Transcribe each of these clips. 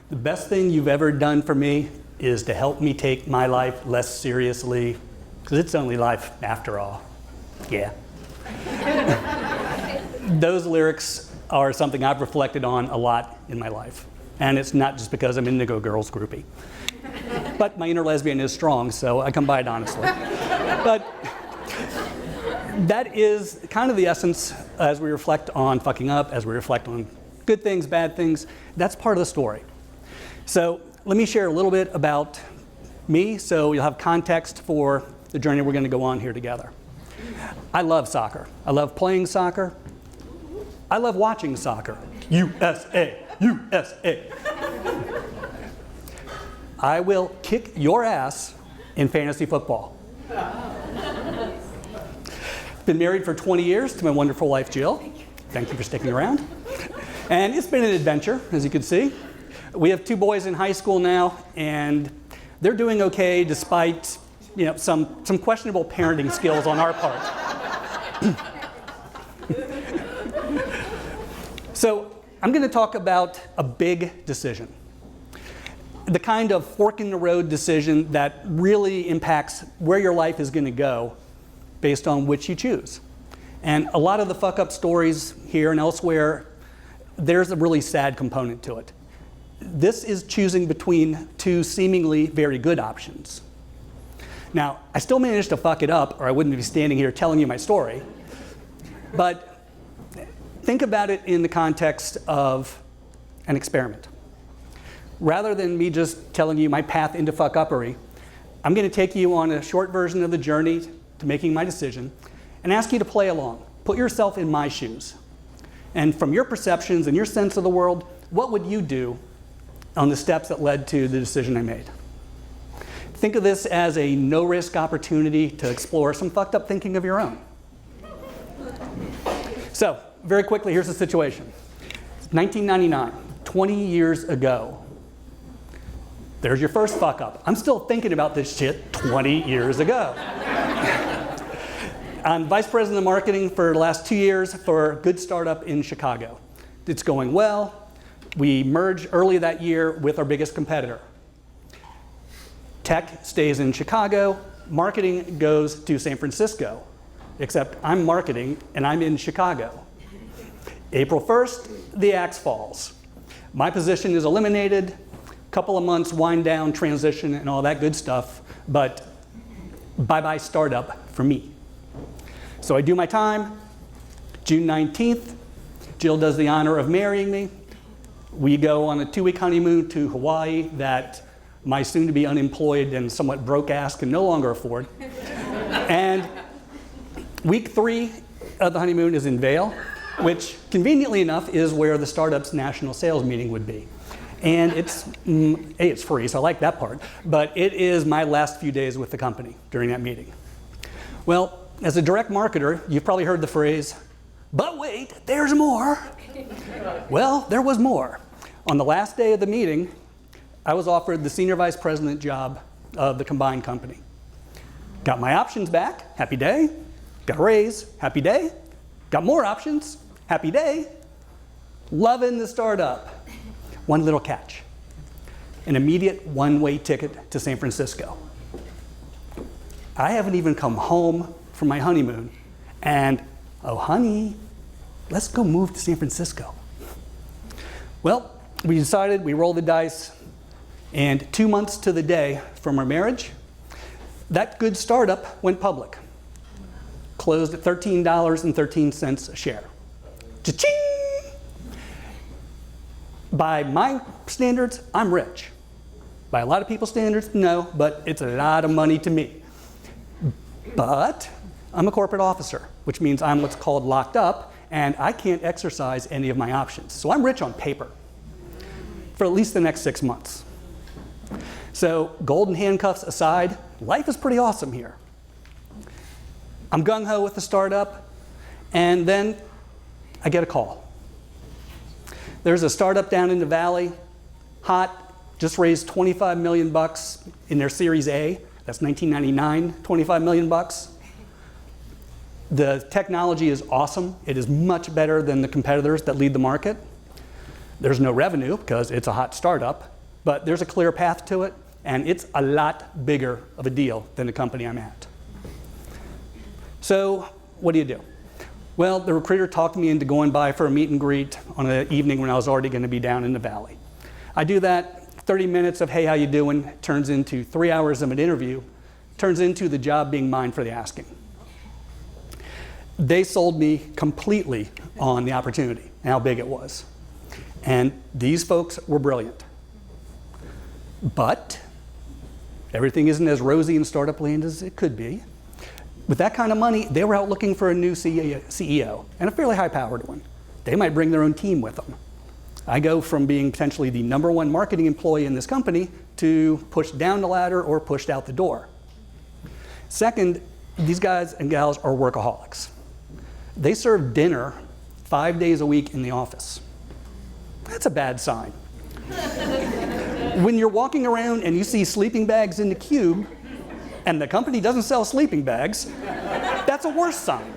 The best thing you've ever done for me is to help me take my life less seriously, because it's only life after all. Yeah. Those lyrics are something I've reflected on a lot in my life. And it's not just because I'm Indigo Girls groupie. But my inner lesbian is strong, so I come by it honestly. But that is kind of the essence as we reflect on fucking up, as we reflect on good things, bad things. That's part of the story. So let me share a little bit about me so you'll have context for the journey we're going to go on here together. I love soccer. I love playing soccer. I love watching soccer. USA, USA. I will kick your ass in fantasy football. Been married for 20 years to my wonderful wife, Jill. Thank you for sticking around. And it's been an adventure, as you can see. We have 2 boys in high school now, and they're doing okay despite, some questionable parenting skills on our part. So I'm going to talk about a big decision. The kind of fork in the road decision that really impacts where your life is going to go based on which you choose. And a lot of the fuck up stories here and elsewhere, there's a really sad component to it. This is choosing between 2 seemingly very good options. Now, I still managed to fuck it up, or I wouldn't be standing here telling you my story. But think about it in the context of an experiment. Rather than me just telling you my path into fuck-uppery, I'm going to take you on a short version of the journey to making my decision and ask you to play along. Put yourself in my shoes. And from your perceptions and your sense of the world, what would you do on the steps that led to the decision I made? Think of this as a no-risk opportunity to explore some fucked up thinking of your own. So, very quickly, here's the situation. It's 1999, 20 years ago. There's your first fuck up. I'm still thinking about this shit 20 years ago. I'm vice president of marketing for the last 2 years for a good startup in Chicago. It's going well. We merged early that year with our biggest competitor. Tech stays in Chicago. Marketing goes to San Francisco. Except I'm marketing and I'm in Chicago. April 1st, the axe falls. My position is eliminated. Couple of months, wind down, transition, and all that good stuff, but bye-bye startup for me. So I do my time. June 19th, Jill does the honor of marrying me. We go on a 2-week honeymoon to Hawaii that my soon-to-be unemployed and somewhat broke ass can no longer afford. And week 3 of the honeymoon is in Vail, which conveniently enough is where the startup's national sales meeting would be. And it's free, so I like that part. But it is my last few days with the company during that meeting. Well, as a direct marketer, you've probably heard the phrase, but wait, there's more. Well, there was more. On the last day of the meeting, I was offered the senior vice president job of the combined company. Got my options back, happy day. Got a raise, happy day. Got more options, happy day. Loving the startup. One little catch, an immediate one-way ticket to San Francisco. I haven't even come home from my honeymoon, and oh honey, let's go move to San Francisco. Well, we decided, we rolled the dice, and 2 months to the day from our marriage, that good startup went public. Closed at $13.13 a share. Cha-ching! By my standards, I'm rich. By a lot of people's standards, no, but it's a lot of money to me. But I'm a corporate officer, which means I'm what's called locked up, and I can't exercise any of my options. So I'm rich on paper for at least the next 6 months. So golden handcuffs aside, life is pretty awesome here. I'm gung-ho with the startup, and then I get a call. There's a startup down in the valley, hot, just raised $25 million in their Series A. That's 1999, $25 million. The technology is awesome. It is much better than the competitors that lead the market. There's no revenue because it's a hot startup, but there's a clear path to it, and it's a lot bigger of a deal than the company I'm at. So what do you do? Well, the recruiter talked me into going by for a meet and greet on an evening when I was already going to be down in the valley. I do that, 30 minutes of, hey, how you doing, turns into 3 hours of an interview, turns into the job being mine for the asking. They sold me completely on the opportunity and how big it was. And these folks were brilliant. But everything isn't as rosy in startup land as it could be. With that kind of money, they were out looking for a new CEO, and a fairly high-powered one. They might bring their own team with them. I go from being potentially the #1 marketing employee in this company to pushed down the ladder or pushed out the door. Second, these guys and gals are workaholics. They serve dinner 5 days a week in the office. That's a bad sign. When you're walking around and you see sleeping bags in the cube, and the company doesn't sell sleeping bags, that's a worse sign.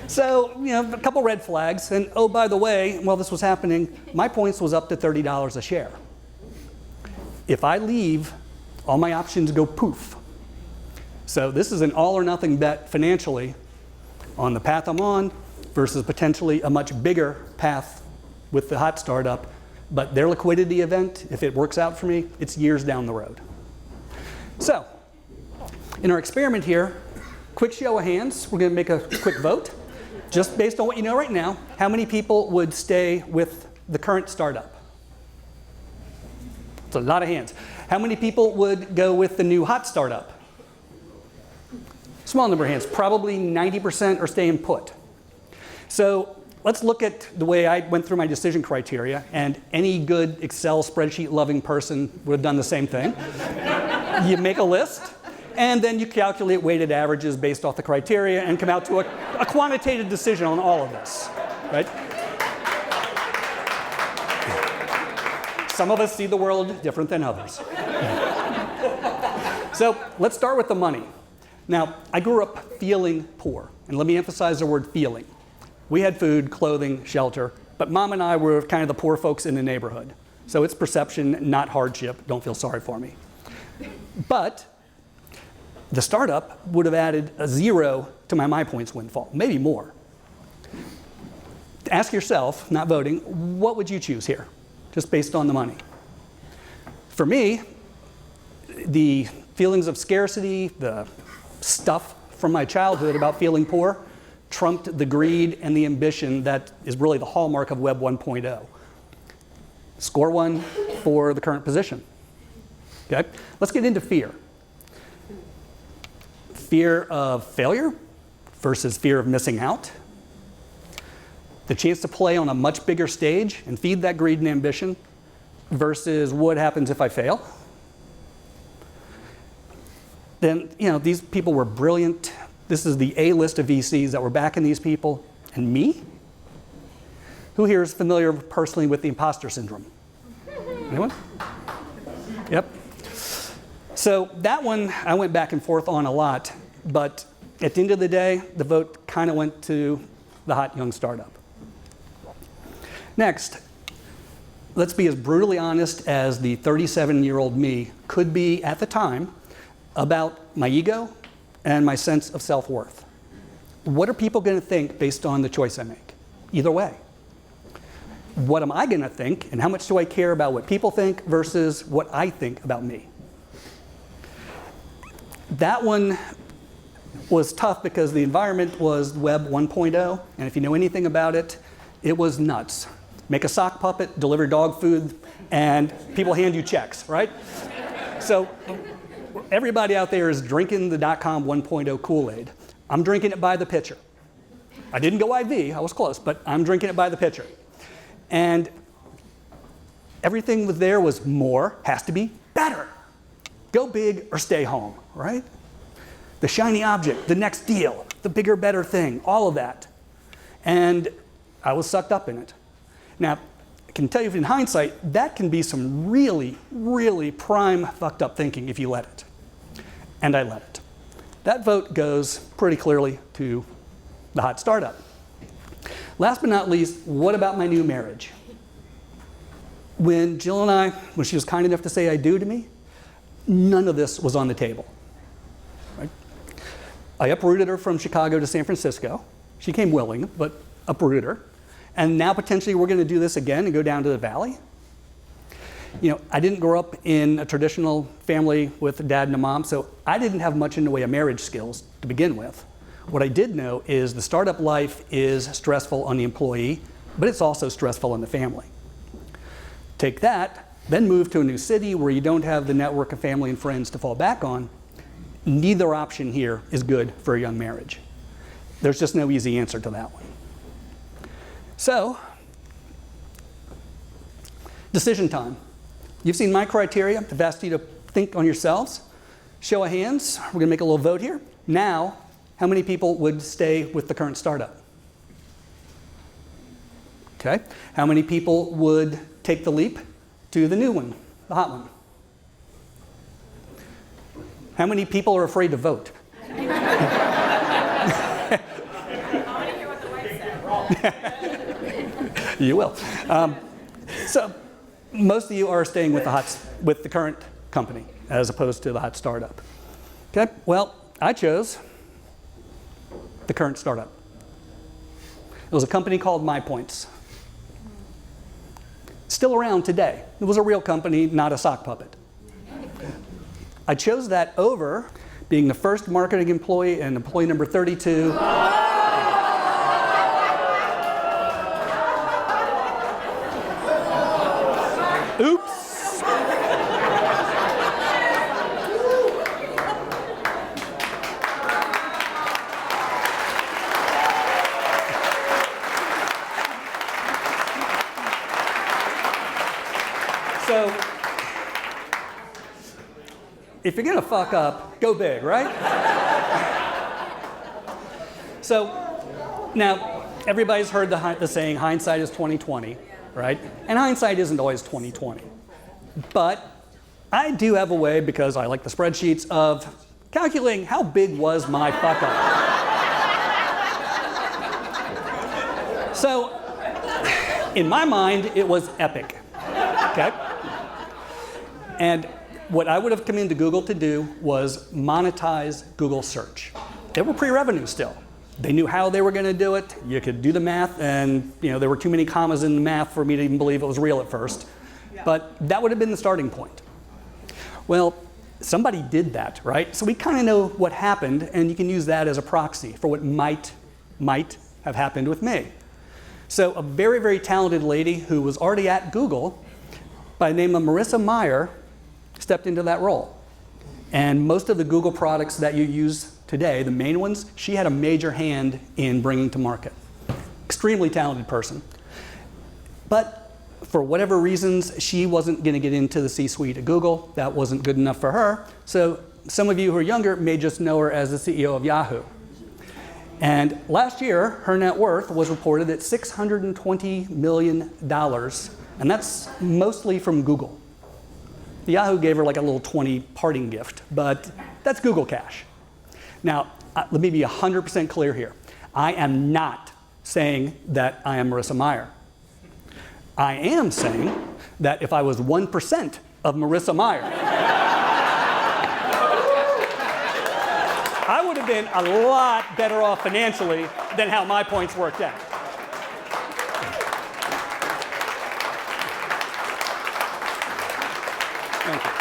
So, a couple red flags, and oh, by the way, while this was happening, my points was up to $30 a share. If I leave, all my options go poof. So this is an all or nothing bet financially on the path I'm on versus potentially a much bigger path with the hot startup, but their liquidity event, if it works out for me, it's years down the road. So, in our experiment here, quick show of hands, we're going to make a quick vote. Just based on what you know right now, how many people would stay with the current startup? It's a lot of hands. How many people would go with the new hot startup? Small number of hands, probably 90% are staying put. So let's look at the way I went through my decision criteria, and any good Excel spreadsheet loving person would have done the same thing. You make a list, and then you calculate weighted averages based off the criteria and come out to a quantitative decision on all of this, right? Some of us see the world different than others. So let's start with the money. Now, I grew up feeling poor, and let me emphasize the word feeling. We had food, clothing, shelter, but Mom and I were kind of the poor folks in the neighborhood. So it's perception, not hardship. Don't feel sorry for me. But the startup would have added a 0 to my points windfall, maybe more. Ask yourself, not voting, what would you choose here, just based on the money? For me, the feelings of scarcity, the stuff from my childhood about feeling poor, trumped the greed and the ambition that is really the hallmark of Web 1.0. Score 1 for the current position. Okay? Let's get into fear. Fear of failure versus fear of missing out. The chance to play on a much bigger stage and feed that greed and ambition versus what happens if I fail. Then, these people were brilliant. This is the A list of VCs that were backing these people. And me? Who here is familiar personally with the imposter syndrome? Anyone? Yep. So that one I went back and forth on a lot, but at the end of the day, the vote kind of went to the hot young startup. Next, let's be as brutally honest as the 37-year-old me could be at the time about my ego and my sense of self-worth. What are people going to think based on the choice I make? Either way. What am I going to think, and how much do I care about what people think versus what I think about me? That one was tough because the environment was Web 1.0, and if you know anything about it, it was nuts. Make a sock puppet, deliver dog food, and people hand you checks, right? So everybody out there is drinking the .com 1.0 Kool-Aid. I'm drinking it by the pitcher. I didn't go IV, I was close, but I'm drinking it by the pitcher. And everything there was more, has to be better. Go big or stay home, right? The shiny object, the next deal, the bigger, better thing, all of that. And I was sucked up in it. Now, I can tell you in hindsight, that can be some really, really prime fucked up thinking if you let it. And I let it. That vote goes pretty clearly to the hot startup. Last but not least, what about my new marriage? When Jill and I, when she was kind enough to say I do to me, none of this was on the table. Right? I uprooted her from Chicago to San Francisco. She came willing, but uprooted her. And now potentially we're going to do this again and go down to the valley. You know, I didn't grow up in a traditional family with a dad and a mom, so I didn't have much in the way of marriage skills to begin with. What I did know is the startup life is stressful on the employee, but it's also stressful on the family. Take that, then move to a new city where you don't have the network of family and friends to fall back on. Neither option here is good for a young marriage. There's just no easy answer to that one. So, decision time. You've seen my criteria. I've asked you to think on yourselves. Show of hands. We're going to make a little vote here. Now, how many people would stay with the current startup? Okay. How many people would take the leap to the new one, the hot one? How many people are afraid to vote? I want to hear what the wife said. You will. So most of you are staying with the current company as opposed to the hot startup. Okay. Well, I chose the current startup. It was a company called MyPoints. Still around today. It was a real company, not a sock puppet. I chose that over being the first marketing employee and employee number 32. Oops. So, if you're going to fuck up, go big, right? So, now, everybody's heard the saying, hindsight is 20/20, right? And hindsight isn't always 20/20. But I do have a way, because I like the spreadsheets, of calculating how big was my fuck up. So, in my mind, it was epic, okay? And what I would have come into Google to do was monetize Google search. They were pre-revenue still. They knew how they were going to do it. You could do the math, and there were too many commas in the math for me to even believe it was real at first. Yeah. But that would have been the starting point. Well, somebody did that, right? So we kind of know what happened, and you can use that as a proxy for what might have happened with me. So a very, very talented lady who was already at Google by the name of Marissa Mayer stepped into that role. And most of the Google products that you use today, the main ones, she had a major hand in bringing to market. Extremely talented person. But for whatever reasons, she wasn't going to get into the C-suite at Google. That wasn't good enough for her. So some of you who are younger may just know her as the CEO of Yahoo. And last year, her net worth was reported at $620 million. And that's mostly from Google. Yahoo gave her like a little 20 parting gift, but that's Google cash. Now, let me be 100% clear here. I am not saying that I am Marissa Mayer. I am saying that if I was 1% of Marissa Mayer, I would have been a lot better off financially than how my points worked out. Thank you.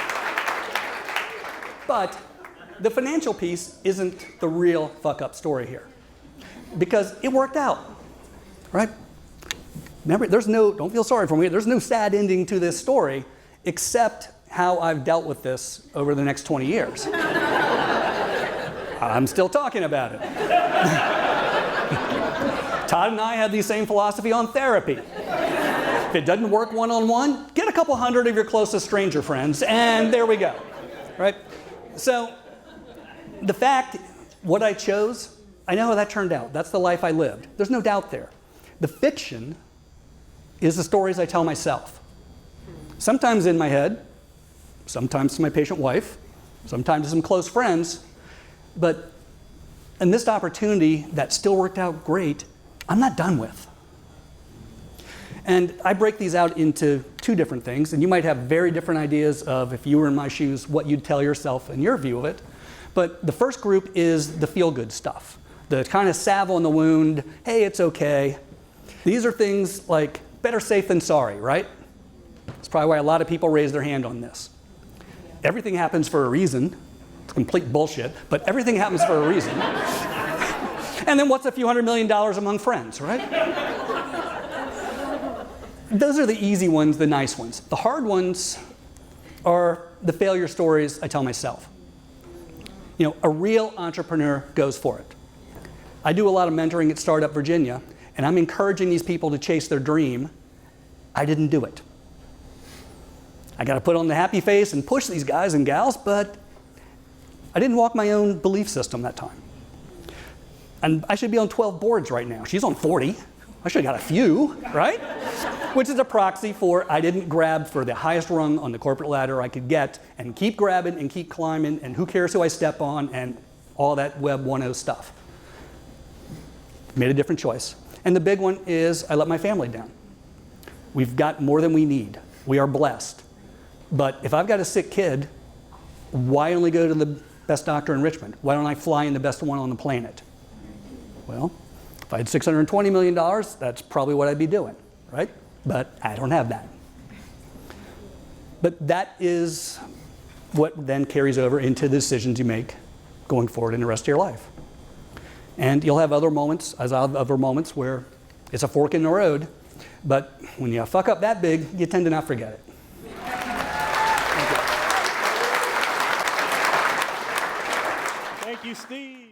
But the financial piece isn't the real fuck-up story here, because it worked out, right? Remember, don't feel sorry for me, there's no sad ending to this story except how I've dealt with this over the next 20 years. I'm still talking about it. Todd and I had the same philosophy on therapy. If it doesn't work one-on-one, get a couple hundred of your closest stranger friends, and there we go, right? So the fact, what I chose, I know how that turned out. That's the life I lived. There's no doubt there. The fiction is the stories I tell myself. Sometimes in my head, sometimes to my patient wife, sometimes to some close friends, but a missed opportunity that still worked out great, I'm not done with. And I break these out into two different things, and you might have very different ideas of, if you were in my shoes, what you'd tell yourself and your view of it. But the first group is the feel-good stuff, the kind of salve on the wound, hey, it's okay. These are things like better safe than sorry, right? That's probably why a lot of people raise their hand on this. Everything happens for a reason. It's complete bullshit, but everything happens for a reason. And then what's a few $100 million among friends, right? Those are the easy ones, the nice ones. The hard ones are the failure stories I tell myself. You know, a real entrepreneur goes for it. I do a lot of mentoring at Startup Virginia, and I'm encouraging these people to chase their dream. I didn't do it. I got to put on the happy face and push these guys and gals, but I didn't walk my own belief system that time. And I should be on 12 boards right now. She's on 40. I should have got a few, right? Which is a proxy for I didn't grab for the highest rung on the corporate ladder I could get and keep grabbing and keep climbing and who cares who I step on and all that Web 1.0 stuff. Made a different choice. And the big one is I let my family down. We've got more than we need. We are blessed. But if I've got a sick kid, why only go to the best doctor in Richmond? Why don't I fly in the best one on the planet? Well, if I had $620 million, that's probably what I'd be doing, right? But I don't have that. But that is what then carries over into the decisions you make going forward in the rest of your life. And you'll have other moments, as I'll have other moments, where it's a fork in the road. But when you fuck up that big, you tend to not forget it. Thank you, Steve.